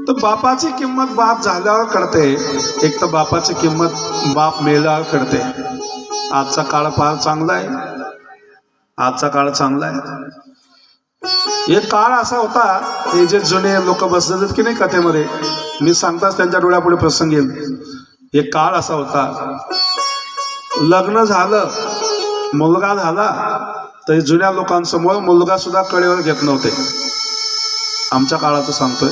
तर बापाची किंमत बाप झाल्यावर कळते, एक तर बापाची किंमत बाप मेल्यावर कळते. आजचा काळ फार चांगला आहे, आजचा काळ चांगला आहे. एक काळ असा होता, हे जे जुने लोक बसलेत की नाही कथेमध्ये, मी सांगताच त्यांच्या डोळ्यापुढे प्रसंग येईल. एक काळ असा होता, लग्न झालं, मुलगा झाला, तर जुन्या लोकांसमोर मुलगा सुद्धा कडेवर घेत नव्हते. आमच्या काळाचं सांगतोय,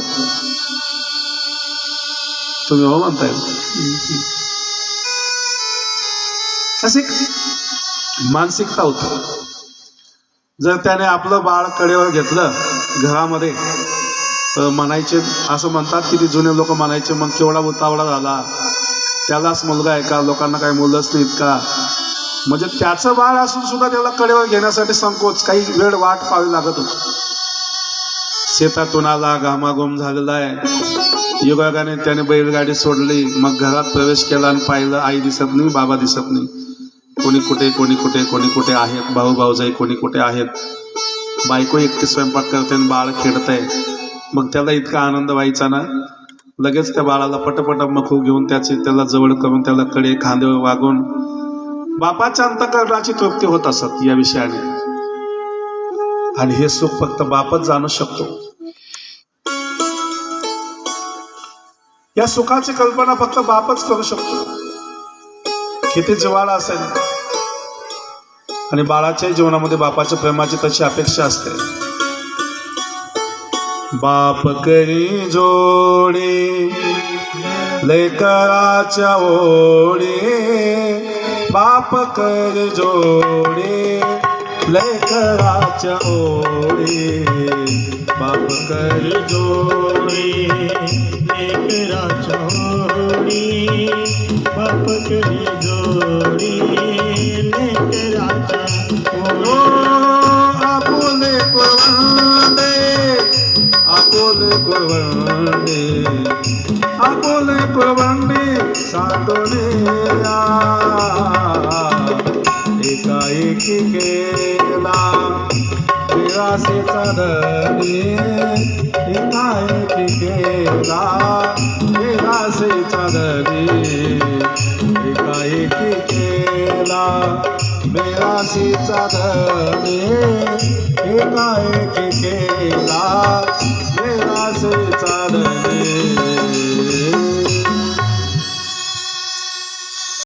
तुम्ही हो म्हणताय. अशी मानसिकता होती. जर त्याने आपलं बाळ कडेवर घेतलं घरामध्ये, तर म्हणायचे, असं म्हणतात की ते जुने लोक म्हणायचे, मग केवढा उतावळा झाला, त्यालाच मुलगा आहे का, लोकांना काही मुलंच नाहीत का. म्हणजे त्याचं बाळ असून सुद्धा त्याला कडेवर घेण्यासाठी संकोच, काही वेळ वाट पाहावी लागत होती. शेतातून आला, घामाघूम झालेला आहे, योगायोगाने त्याने बैलगाडी सोडली, मग घरात प्रवेश केला आणि पाहिलं, आई दिसत नाही, बाबा दिसत नाही, कोणी कुठे कोणी कुठे कोणी कुठे आहेत, भाऊ भाऊजाई कोणी कुठे आहेत, बायको एकटी स्वयंपाक करते आणि बाळ खेळतंय. मग त्याला इतका आनंद व्हायचा ना, लगेच त्या बाळाला पटपट मखू घेऊन त्याला जवळ करून त्याला कडे खांद्यावर वागून बापाच्या अंतःकरणाची तृप्ती होत असत या विषयाने. आणि हे सुख फक्त बापच जाणू शकतो. या सुखाची कल्पना फक्त बापच करू शकतो. किती जिव्हाळा असेल, आणि बाळाच्या जीवनामध्ये बापाच्या प्रेमाची तशी अपेक्षा असते. बाप करी जोडी लेकराच्या ओढी, बाप करी जोडी लेकराच्या ओढी, बाप करी जोडी लेकराच्या ओढी, बाप करी जोडी लेकराच्या ओढी. आपुले कुरवंडे, आपुले कुरवंडे, आपुले कुरवंडे सांडोने एकाएकी केला विरासेचा धनी, एकाएकी केला विरासेचा धनी, एकाएकी केला विरासेचा धनी, एकाएकी केला विरासेचा धनी.